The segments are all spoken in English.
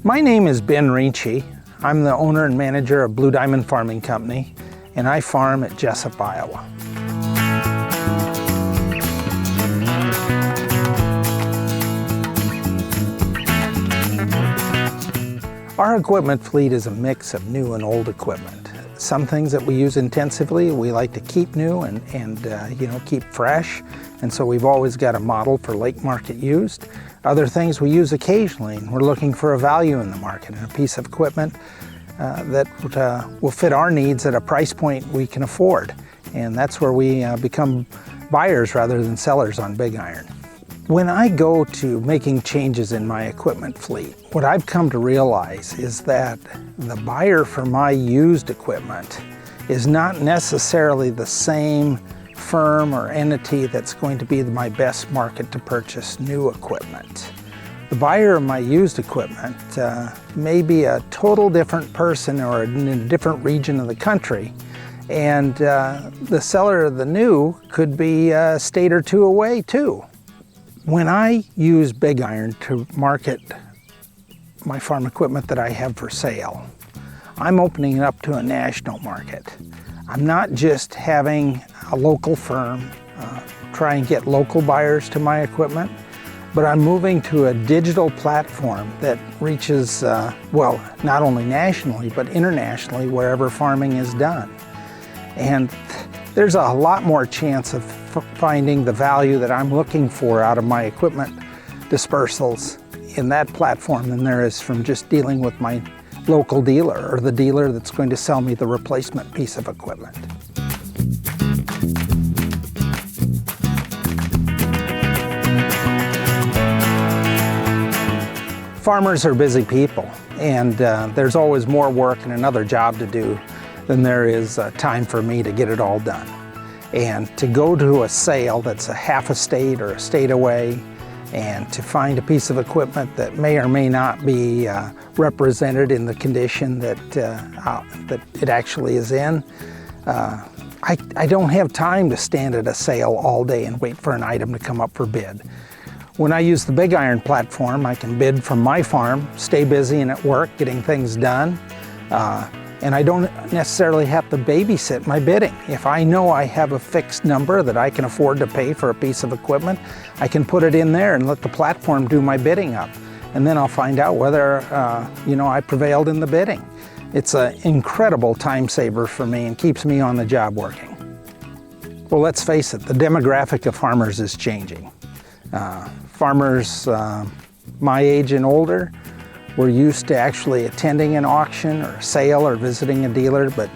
My name is Ben Riensche. I'm the owner and manager of Blue Diamond Farming Company, and I farm at Jessup, Iowa. Our equipment fleet is a mix of new and old equipment. Some things that we use intensively, we like to keep new and keep fresh, and so we've always got a model for late market used. Other things we use occasionally, and we're looking for a value in the market and a piece of equipment that will fit our needs at a price point we can afford. And that's where we become buyers rather than sellers on BigIron. When I go to making changes in my equipment fleet, what I've come to realize is that the buyer for my used equipment is not necessarily the same firm or entity that's going to be my best market to purchase new equipment. The buyer of my used equipment may be a total different person or in a different region of the country, and the seller of the new could be a state or two away too. When I use BigIron to market my farm equipment that I have for sale, I'm opening it up to a national market. I'm not just having a local firm try and get local buyers to my equipment, but I'm moving to a digital platform that reaches, not only nationally, but internationally wherever farming is done. And there's a lot more chance of finding the value that I'm looking for out of my equipment dispersals in that platform than there is from just dealing with my local dealer or the dealer that's going to sell me the replacement piece of equipment. Farmers are busy people, and there's always more work and another job to do than there is time for me to get it all done. And to go to a sale that's a half a state or a state away, and to find a piece of equipment that may or may not be represented in the condition that it actually is in, I don't have time to stand at a sale all day and wait for an item to come up for bid. When I use the BigIron platform, I can bid from my farm, stay busy and at work getting things done, and I don't necessarily have to babysit my bidding. If I know I have a fixed number that I can afford to pay for a piece of equipment, I can put it in there and let the platform do my bidding up. And then I'll find out whether I prevailed in the bidding. It's an incredible time saver for me and keeps me on the job working. Well, let's face it, the demographic of farmers is changing. Farmers my age and older, we're used to actually attending an auction or a sale or visiting a dealer, but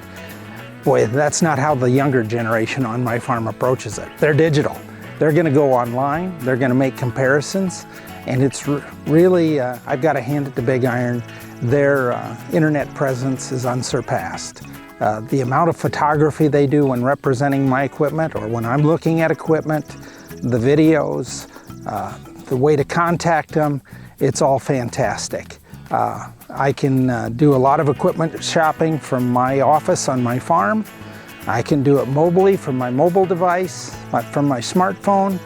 boy, that's not how the younger generation on my farm approaches it. They're digital. They're gonna go online, they're gonna make comparisons, and it's really, I've got to hand it to BigIron, their internet presence is unsurpassed. The amount of photography they do when representing my equipment or when I'm looking at equipment, the videos, the way to contact them, it's all fantastic. I can do a lot of equipment shopping from my office on my farm. I can do it mobily from my mobile device, from my smartphone,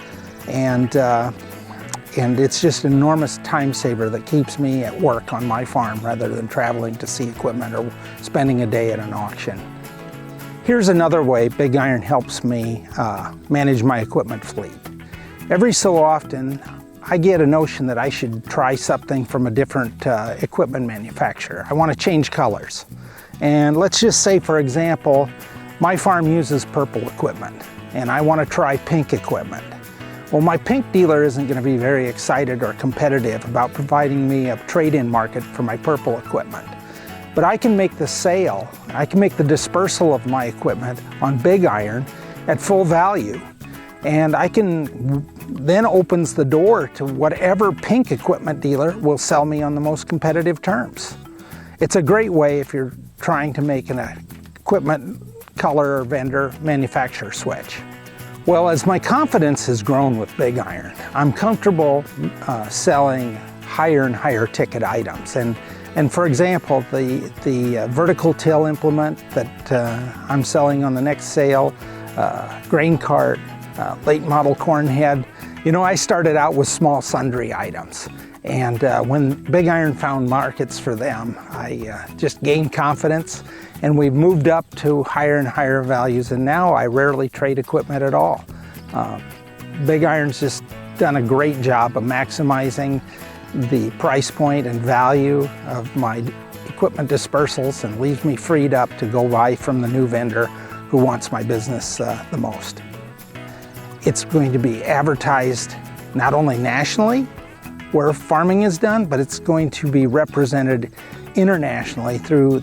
and it's just an enormous time saver that keeps me at work on my farm rather than traveling to see equipment or spending a day at an auction. Here's another way BigIron helps me manage my equipment fleet. Every so often, I get a notion that I should try something from a different equipment manufacturer. I want to change colors. And let's just say, for example, my farm uses purple equipment, and I want to try pink equipment. Well, my pink dealer isn't going to be very excited or competitive about providing me a trade-in market for my purple equipment. But I can make the sale, I can make the dispersal of my equipment on BigIron at full value. And I can then opens the door to whatever pink equipment dealer will sell me on the most competitive terms. It's a great way if you're trying to make an equipment color or vendor manufacturer switch. Well, as my confidence has grown with BigIron, I'm comfortable selling higher and higher ticket items. And for example, the vertical till implement that I'm selling on the next sale, grain cart, late model corn head. You know, I started out with small sundry items, And when BigIron found markets for them, I just gained confidence, and we've moved up to higher and higher values, and now I rarely trade equipment at all. BigIron's just done a great job of maximizing the price point and value of my equipment dispersals, and leaves me freed up to go buy from the new vendor who wants my business the most. It's going to be advertised not only nationally where farming is done, but it's going to be represented internationally through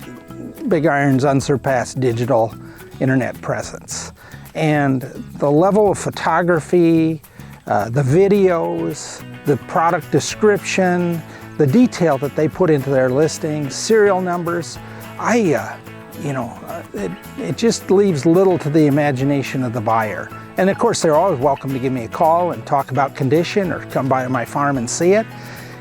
BigIron's unsurpassed digital internet presence. And the level of photography, the videos, the product description, the detail that they put into their listings, serial numbers, it just leaves little to the imagination of the buyer. And of course, they're always welcome to give me a call and talk about condition, or come by my farm and see it.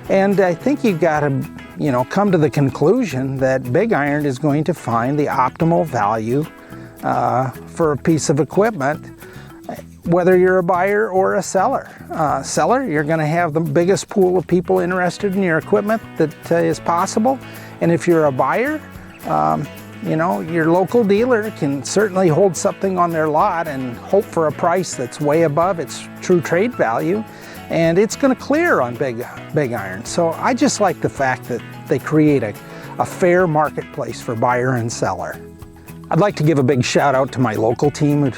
And I think you've got to, come to the conclusion that BigIron is going to find the optimal value for a piece of equipment, whether you're a buyer or a seller. Seller, you're going to have the biggest pool of people interested in your equipment that is possible. And if you're a buyer, your local dealer can certainly hold something on their lot and hope for a price that's way above its true trade value, and it's going to clear on BigIron. So I just like the fact that they create a fair marketplace for buyer and seller. I'd like to give a big shout out to my local team who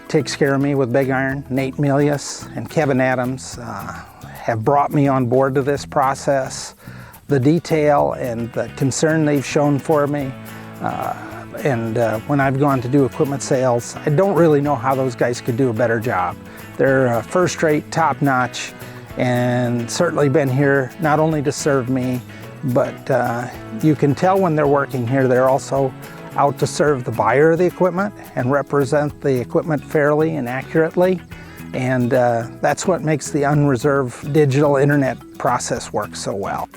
takes care of me with BigIron. Nate Milius and Kevin Adams have brought me on board to this process. The detail and the concern they've shown for me, and when I've gone to do equipment sales, I don't really know how those guys could do a better job. They're first-rate, top-notch, and certainly been here not only to serve me, but you can tell when they're working here, they're also out to serve the buyer of the equipment and represent the equipment fairly and accurately. And that's what makes the Unreserved digital internet process work so well.